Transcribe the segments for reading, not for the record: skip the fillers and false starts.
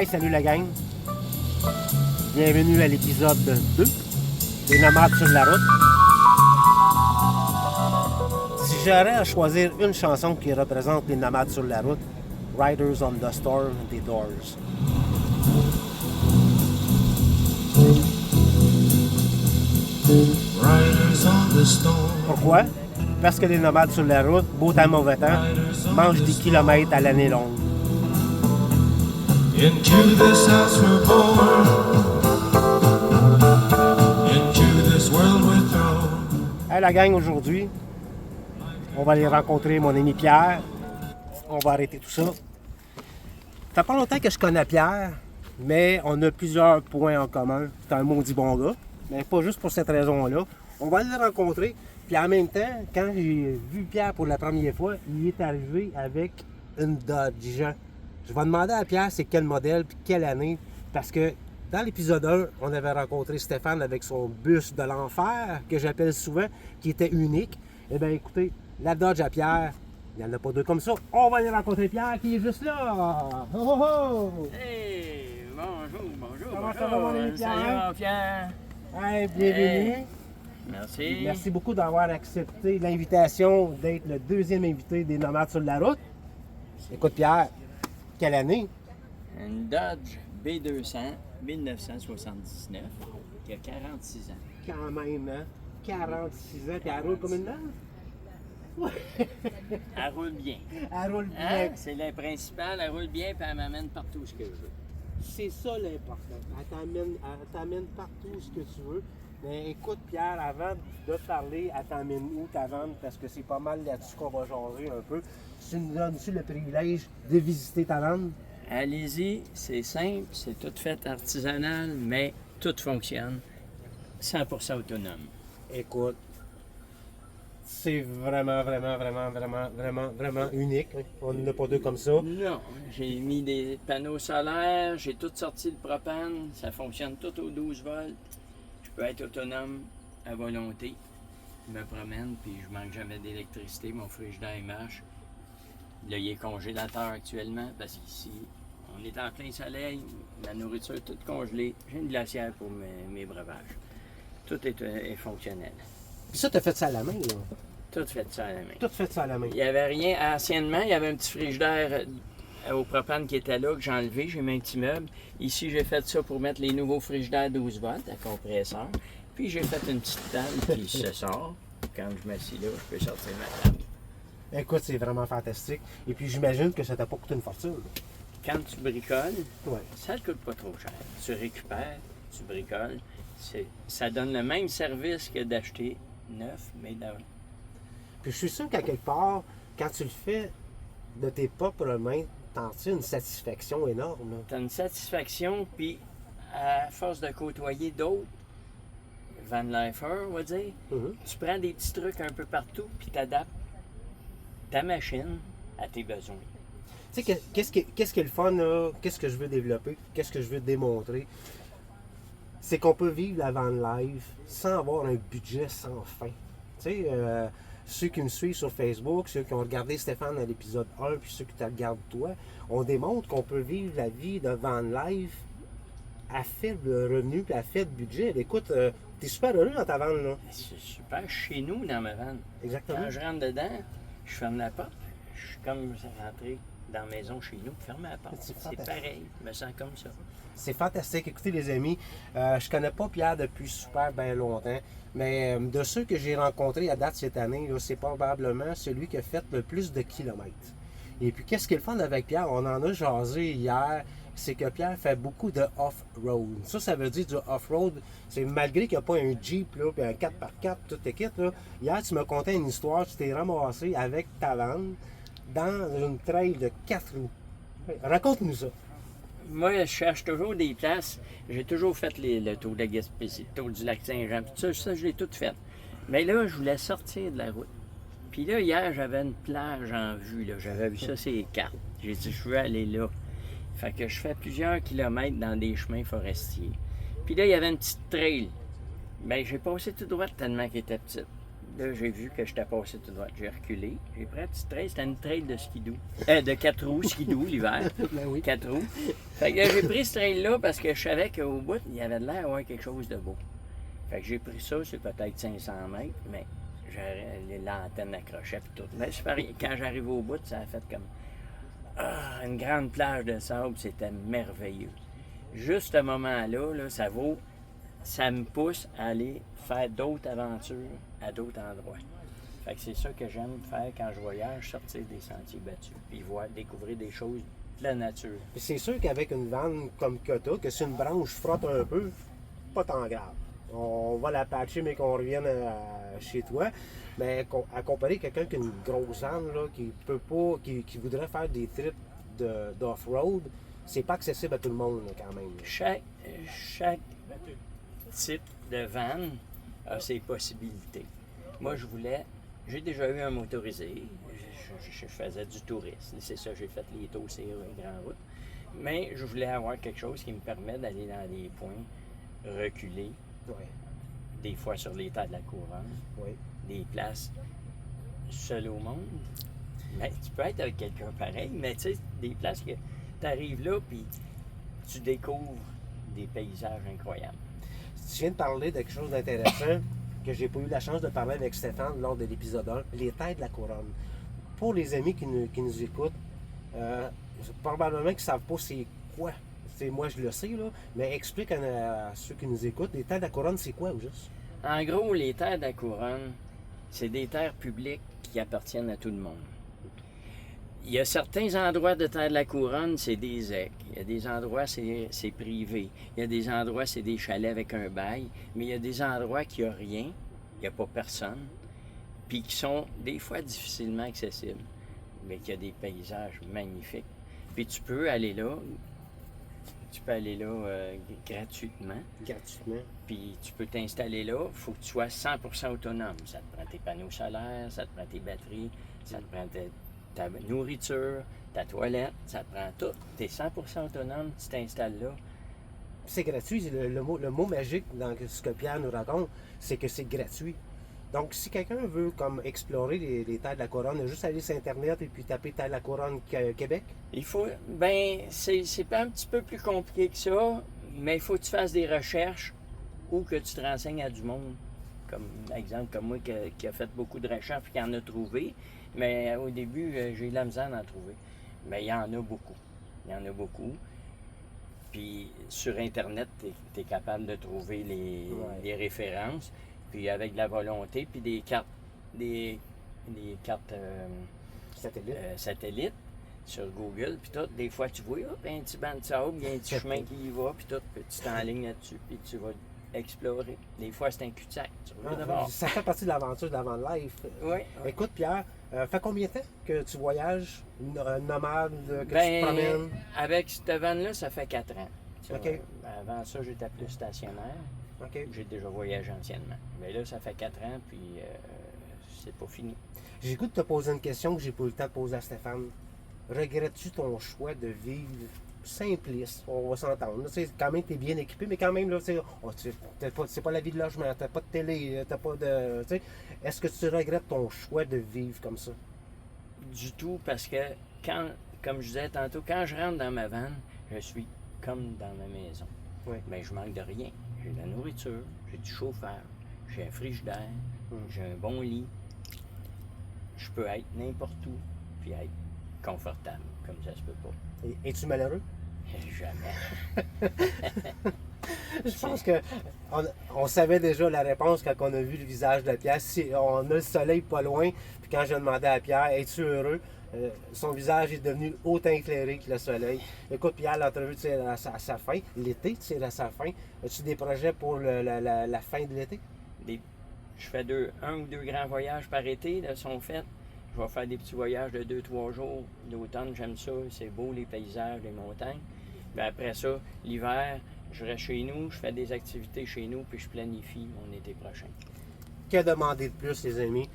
Hey, salut la gang! Bienvenue à l'épisode 2 des Nomades sur la route. Si j'aurais à choisir une chanson qui représente les Nomades sur la route, Riders on the Storm des Doors. Pourquoi? Parce que les Nomades sur la route, beau temps, mauvais temps, mangent des kilomètres à l'année longue. Into this house we're born, into this world we're thrown. Hey, la gang, aujourd'hui, on va aller rencontrer mon ami Pierre. On va arrêter tout ça. Ça fait pas longtemps que je connais Pierre, mais on a plusieurs points en commun. C'est un maudit bon gars, mais pas juste pour cette raison-là. On va aller le rencontrer. Puis en même temps, quand j'ai vu Pierre pour la première fois, il est arrivé avec une Dodge. Je vais demander à Pierre c'est quel modèle puis quelle année, parce que dans l'épisode 1, on avait rencontré Stéphane avec son bus de l'enfer, que j'appelle souvent, qui était unique. Eh bien, écoutez, la Dodge à Pierre, il n'y en a pas deux comme ça. On va aller rencontrer Pierre qui est juste là. Oh, oh, oh. Hey, bonjour. Comment ça va, mon ami Pierre? Salut, mon Pierre. Hey, bienvenue. Hey. Merci. Merci beaucoup d'avoir accepté l'invitation d'être le deuxième invité des Nomades sur la route. Écoute, Pierre, quelle année? Une Dodge B200 1979 qui a 46 ans. Quand même, hein? 46 ans, puis elle roule comme une dame? Ouais. Elle roule bien. Elle roule bien. Hein? C'est le principal, elle roule bien et elle m'amène partout ce que je veux. C'est ça l'important. Elle t'amène partout ce que tu veux. Mais écoute, Pierre, avant de te parler, elle t'emmène où ta vente? Parce que c'est pas mal là-dessus qu'on va jaser un peu. Tu nous donnes-tu le privilège de visiter ta vente? Allez-y, c'est simple, c'est tout fait artisanal, mais tout fonctionne 100% autonome. Écoute, c'est vraiment unique. Hein. On n'en a pas deux comme ça. Non, j'ai mis des panneaux solaires, j'ai tout sorti le propane, ça fonctionne tout aux 12 volts. Je peux être autonome à volonté. Je me promène puis je manque jamais d'électricité, mon frigidaire il marche. Là, il est congélateur actuellement parce qu'ici, on est en plein soleil, la nourriture est toute congelée. J'ai une glacière pour mes breuvages. Tout est fonctionnel. Puis ça, t'as fait ça à la main, là? Tout fait ça à la main. Tout fait ça à la main. Il n'y avait rien. Anciennement, il y avait un petit frigidaire au propane qui était là, que j'ai enlevé. J'ai mis un petit meuble. Ici, j'ai fait ça pour mettre les nouveaux frigidaires 12 volts à compresseur. Puis j'ai fait une petite table qui se sort. Quand je m'assis là, je peux sortir ma table. Écoute, c'est vraiment fantastique. Et puis j'imagine que ça t'a pas coûté une fortune. Quand tu bricoles, Ouais. ça ne coûte pas trop cher. Tu récupères, tu bricoles. Ça donne le même service que d'acheter neuf, mais Puis je suis sûr qu'à quelque part, quand tu le fais de tes propres mains, t'en tires une satisfaction énorme. tu as une satisfaction, puis à force de côtoyer d'autres, Van Lifer, on va dire, tu prends des petits trucs un peu partout, puis tu adaptes ta machine à tes besoins. Tu sais, qu'est-ce qui est le fun, là? Qu'est-ce que je veux développer? Qu'est-ce que je veux démontrer? C'est qu'on peut vivre la van life sans avoir un budget sans fin. Tu sais, ceux qui me suivent sur Facebook, ceux qui ont regardé Stéphane à l'épisode 1, puis ceux qui te regardent toi, on démontre qu'on peut vivre la vie de van life à faible revenu puis à faible budget. Écoute, t'es super heureux dans ta vanne, là. C'est super chez nous dans ma vanne. Exactement. Quand je rentre dedans, je ferme la porte, je suis comme rentrer dans la maison chez nous, fermer la porte. C'est C'est pareil, je me sens comme ça. C'est fantastique. Écoutez, les amis, je connais pas Pierre depuis super bien longtemps, mais de ceux que j'ai rencontrés à date cette année, là, c'est probablement celui qui a fait le plus de kilomètres. Et puis, qu'est-ce qui est le fun avec Pierre? On en a jasé hier, c'est que Pierre fait beaucoup de off-road. Ça veut dire du off-road, c'est malgré qu'il n'y a pas un Jeep, là, puis un 4x4, tout est kit, là. Hier, tu me contais une histoire, tu t'es ramassé avec ta vanne dans une trail de 4 roues. Raconte-nous ça. Moi, je cherche toujours des places. J'ai toujours fait le tour de la Gaspésie, le tour du lac Saint-Jean. Tout ça, je l'ai tout fait. Mais là, je voulais sortir de la route. Puis là, hier, j'avais une plage en vue. J'avais vu ça, c'est les cartes. J'ai dit, je veux aller là. Fait que je fais plusieurs kilomètres dans des chemins forestiers. Puis là, il y avait une petite trail. Bien, j'ai passé tout droit tellement qu'elle était petite. Là, j'ai vu que j'étais passé tout droit. J'ai reculé. J'ai pris un petit trail. C'était une trail de skidoo. De 4 roues, skidoo, l'hiver. Ben oui. 4 roues. Fait que j'ai pris ce trail-là parce que je savais qu'au bout, il y avait de l'air d'avoir quelque chose de beau. Fait que j'ai pris ça, c'est peut-être 500 mètres, mais l'antenne accrochait et tout. Mais c'est pareil, quand j'arrive au bout, ça a fait comme une grande plage de sable, c'était merveilleux. Juste ce moment-là, là, ça me pousse à aller faire d'autres aventures à d'autres endroits. Fait que c'est ça que j'aime faire quand je voyage, sortir des sentiers battus, puis découvrir des choses de la nature. Puis c'est sûr qu'avec une vanne comme que t'as, que si une branche frotte un peu, pas tant grave. On va la patcher, mais qu'on revienne chez toi. Mais à comparer quelqu'un qui a une grosse vanne, là, qui peut pas, qui voudrait faire des trips d'off-road, c'est pas accessible à tout le monde, là, quand même. Chaque type de van a ses possibilités. Moi, j'ai déjà eu un motorisé, je faisais du tourisme, c'est ça, j'ai fait les tours sur les grandes routes, mais je voulais avoir quelque chose qui me permet d'aller dans des points reculés, Ouais. des fois sur les terres de la couronne, Oui. des places seules au monde. Mais tu peux être avec quelqu'un pareil, mais tu sais, des places que tu arrives là, puis tu découvres des paysages incroyables. Tu viens de parler de quelque chose d'intéressant que j'ai pas eu la chance de parler avec Stéphane lors de l'épisode 1, les terres de la couronne. Pour les amis qui nous écoutent, probablement qu'ils ne savent pas c'est quoi. Moi, je le sais, là, mais explique à ceux qui nous écoutent, les terres de la couronne, c'est quoi, au juste? En gros, les terres de la couronne, c'est des terres publiques qui appartiennent à tout le monde. Il y a certains endroits de terre de la couronne, c'est des ecs. Il y a des endroits, c'est privé. Il y a des endroits, c'est des chalets avec un bail. Mais il y a des endroits qui n'y a rien, il n'y a pas personne, puis qui sont des fois difficilement accessibles, mais qui a des paysages magnifiques. Puis tu peux aller là gratuitement. Gratuitement. Puis tu peux t'installer là, il faut que tu sois 100% autonome. Ça te prend tes panneaux solaires, ça te prend tes batteries, ça te prend ta nourriture, ta toilette, ça te prend tout. Tu es 100% autonome, tu t'installes là. C'est gratuit. Le mot magique dans ce que Pierre nous raconte, c'est que c'est gratuit. Donc, si quelqu'un veut comme explorer les terres de la couronne, il a juste aller sur Internet et puis taper Terre de la couronne Québec. Il faut, c'est pas un petit peu plus compliqué que ça, mais il faut que tu fasses des recherches ou que tu te renseignes à du monde. Comme, exemple, comme moi qui a fait beaucoup de recherches et qui en a trouvé. Mais au début, j'ai eu de la misère d'en trouver. Mais il y en a beaucoup. Il y en a beaucoup. Puis sur Internet, tu es capable de trouver les références. Puis avec de la volonté, puis des cartes satellites sur Google, puis tout, des fois tu vois, hop, un petit banc de sable, il y a un petit chemin qui y va, puis tout, puis tu t'enlignes là-dessus, puis tu vas explorer. Des fois c'est un cul-de-sac, tu reviens d'abord. Ça fait partie de l'aventure d'avant le live. Oui. Écoute Pierre, fait combien de temps que tu voyages, nomade, que tu te Ben, promènes? avec cette van-là, ça fait 4 ans. OK. Avant ça, j'étais plus stationnaire. OK. J'ai déjà voyagé anciennement. Mais là, ça fait 4 ans, puis c'est pas fini. J'ai le goût de te poser une question que j'ai pas eu le temps de poser à Stéphane. Regrettes-tu ton choix de vivre simpliste? On va s'entendre. Quand même, tu es bien équipé, mais quand même, là, c'est pas la vie de logement, t'as pas de télé, t'as pas de. Est-ce que tu regrettes ton choix de vivre comme ça? Du tout, parce que comme je disais tantôt, quand je rentre dans ma vanne, je suis comme dans ma maison. Oui. Mais je manque de rien. J'ai de la nourriture, j'ai du chauffeur, j'ai un frigidaire, j'ai un bon lit. Je peux être n'importe où, puis être confortable, comme ça se peut pas. Es-tu malheureux? Jamais. Je pense que on savait déjà la réponse quand on a vu le visage de Pierre. Si on a le soleil pas loin, puis quand j'ai demandé à Pierre, es-tu heureux? Son visage est devenu autant éclairé que le soleil. Écoute, Pierre, l'entrevue tire à sa fin. L'été tire à sa fin. As-tu des projets pour la fin de l'été? Je fais un ou deux grands voyages par été, là, sont faits. Je vais faire des petits voyages de 2-3 jours. L'automne, j'aime ça. C'est beau, les paysages, les montagnes. Puis après ça, l'hiver, je reste chez nous, je fais des activités chez nous, puis je planifie mon été prochain. Que demander de plus, les amis?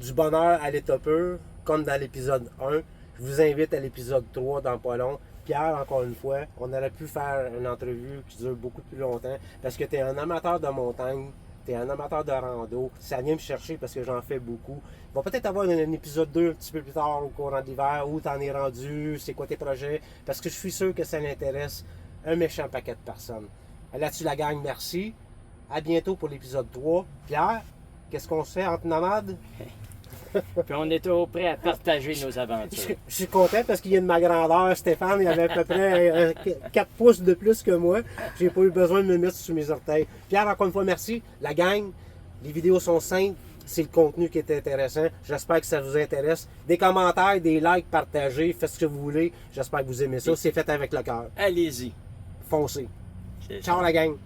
Du bonheur à l'état pur, comme dans l'épisode 1. Je vous invite à l'épisode 3 dans pas long. Pierre, encore une fois, on aurait pu faire une entrevue qui dure beaucoup plus longtemps parce que tu es un amateur de montagne, tu es un amateur de rando, ça vient me chercher parce que j'en fais beaucoup. Il va peut-être avoir un épisode 2 un petit peu plus tard au courant de l'hiver, où t'en es rendu, c'est quoi tes projets, parce que je suis sûr que ça l'intéresse un méchant paquet de personnes. Là-dessus, la gang, merci. À bientôt pour l'épisode 3. Pierre, qu'est-ce qu'on se fait entre nomades? Puis on est toujours prêt à partager nos aventures. Je suis content parce qu'il y a de ma grandeur. Stéphane, il avait à peu près 4 pouces de plus que moi. J'ai pas eu besoin de me mettre sur mes orteils. Pierre, encore une fois, merci. La gang, les vidéos sont simples. C'est le contenu qui est intéressant. J'espère que ça vous intéresse. Des commentaires, des likes, partagez, faites ce que vous voulez. J'espère que vous aimez ça. C'est fait avec le cœur. Allez-y. Foncez. C'est Ciao ça. la gang.